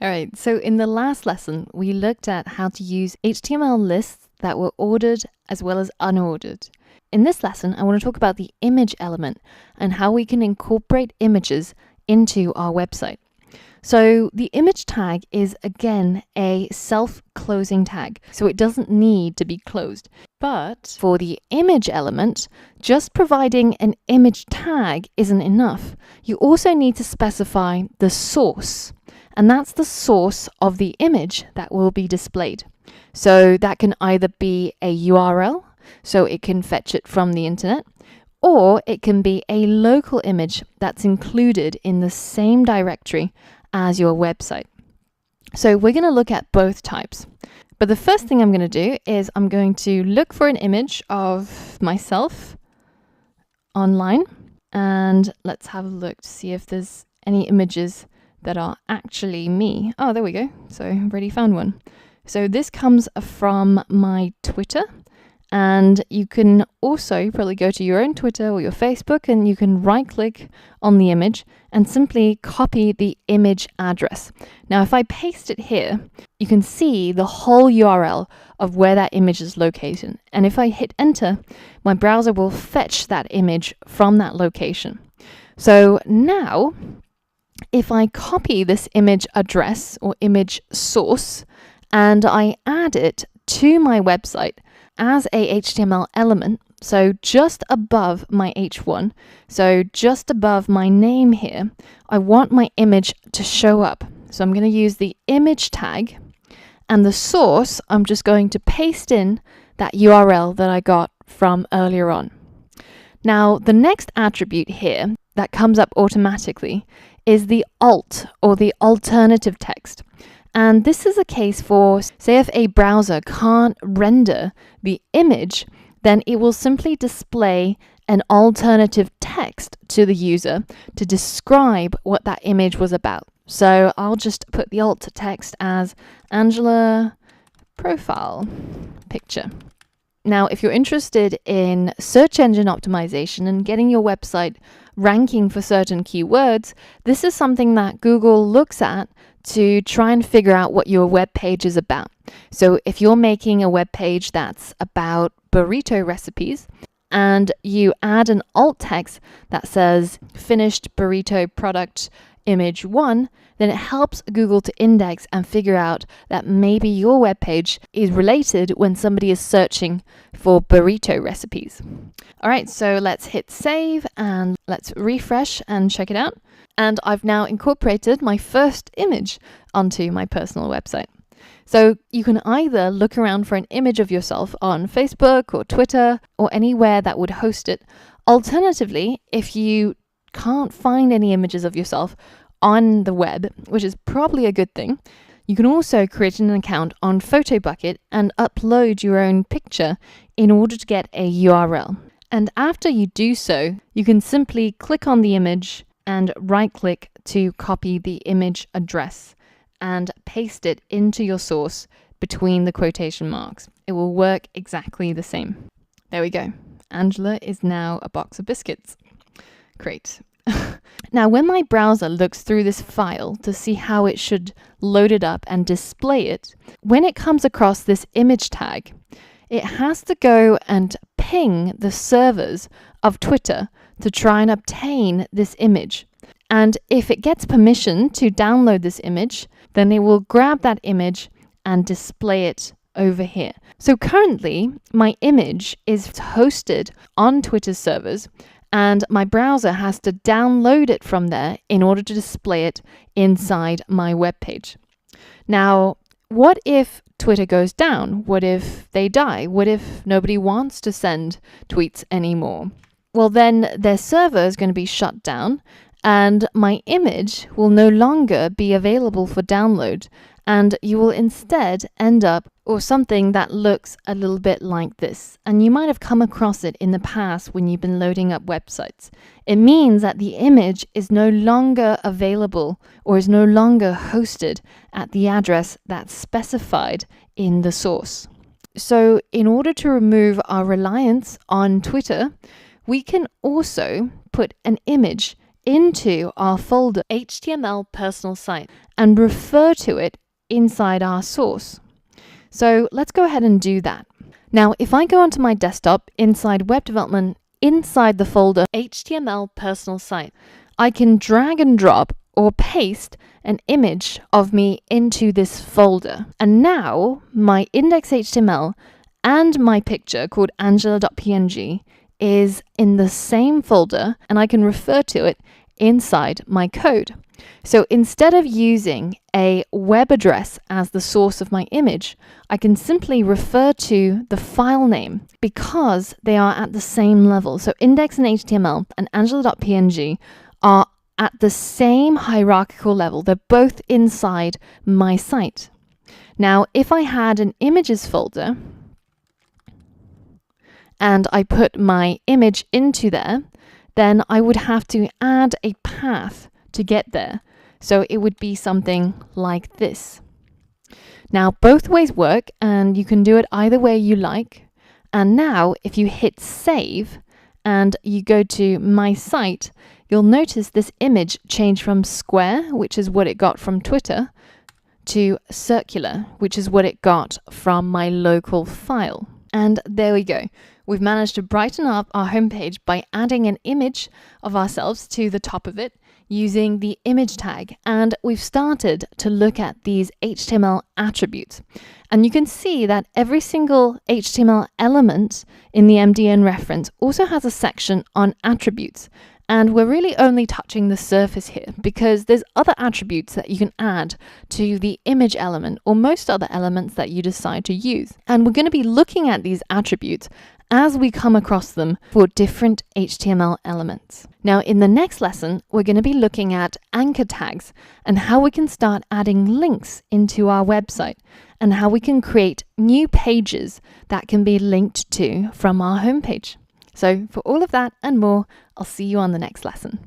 All right, so in the last lesson, we looked at how to use HTML lists that were ordered as well as unordered. In this lesson, I want to talk about the image element and how we can incorporate images into our website. So the image tag is, again, a self-closing tag, so it doesn't need to be closed. But for the image element, just providing an image tag isn't enough. You also need to specify the source, and that's the source of the image that will be displayed. So that can either be a URL, so it can fetch it from the internet, or it can be a local image that's included in the same directory as your website. So we're going to look at both types. But the first thing I'm going to do is I'm going to look for an image of myself online, and let's have a look to see if there's any images that are actually me. Oh, there we go. So I've already found one. So this comes from my Twitter. And you can also probably go to your own Twitter or your Facebook, and you can right-click on the image and simply copy the image address. Now, if I paste it here, you can see the whole URL of where that image is located. And if I hit enter, my browser will fetch that image from that location. So now, if I copy this image address or image source and I add it to my website as a HTML element, so just above my H1, so just above my name here, I want my image to show up. So I'm going to use the image tag, and the source, I'm just going to paste in that URL that I got from earlier on. Now, the next attribute here that comes up automatically is the alt, or the alternative text. And this is a case for, say, if a browser can't render the image, then it will simply display an alternative text to the user to describe what that image was about. So I'll just put the alt text as Angela profile picture. Now, if you're interested in search engine optimization and getting your website ranking for certain keywords, this is something that Google looks at to try and figure out what your web page is about. So if you're making a web page that's about burrito recipes and you add an alt text that says finished burrito product image 1, then it helps Google to index and figure out that maybe your web page is related when somebody is searching for burrito recipes. All right, so let's hit save and let's refresh and check it out. And I've now incorporated my first image onto my personal website. So you can either look around for an image of yourself on Facebook or Twitter or anywhere that would host it. Alternatively, if you can't find any images of yourself on the web, which is probably a good thing, you can also create an account on Photobucket and upload your own picture in order to get a URL. And after you do so, you can simply click on the image and right-click to copy the image address and paste it into your source between the quotation marks. It will work exactly the same. There we go. Angela is now a box of biscuits. Great. Now, when my browser looks through this file to see how it should load it up and display it, when it comes across this image tag, it has to go and ping the servers of Twitter to try and obtain this image. And if it gets permission to download this image, then it will grab that image and display it over here. So currently, my image is hosted on Twitter's servers, and my browser has to download it from there in order to display it inside my web page. Now, what if Twitter goes down? What if they die? What if nobody wants to send tweets anymore? Well, then their server is going to be shut down, and my image will no longer be available for download, and you will instead end up with something that looks a little bit like this. And you might have come across it in the past when you've been loading up websites. It means that the image is no longer available or is no longer hosted at the address that's specified in the source. So in order to remove our reliance on Twitter, we can also put an image into our folder HTML personal site and refer to it inside our source. So let's go ahead and do that. Now, if I go onto my desktop inside web development, inside the folder HTML personal site, I can drag and drop or paste an image of me into this folder. And now my index.html and my picture called angela.png is in the same folder, and I can refer to it inside my code. So instead of using a web address as the source of my image, I can simply refer to the file name because they are at the same level. So index.html and angela.png are at the same hierarchical level. They're both inside my site. Now, if I had an images folder and I put my image into there, then I would have to add a path to get there. So it would be something like this. Now, both ways work, and you can do it either way you like. And now, if you hit save and you go to my site, you'll notice this image changed from square, which is what it got from Twitter, to circular, which is what it got from my local file. And there we go. We've managed to brighten up our homepage by adding an image of ourselves to the top of it using the image tag. And we've started to look at these HTML attributes. And you can see that every single HTML element in the MDN reference also has a section on attributes. And we're really only touching the surface here because there's other attributes that you can add to the image element or most other elements that you decide to use. And we're going to be looking at these attributes as we come across them for different HTML elements. Now, in the next lesson, we're going to be looking at anchor tags and how we can start adding links into our website and how we can create new pages that can be linked to from our homepage. So for all of that and more, I'll see you on the next lesson.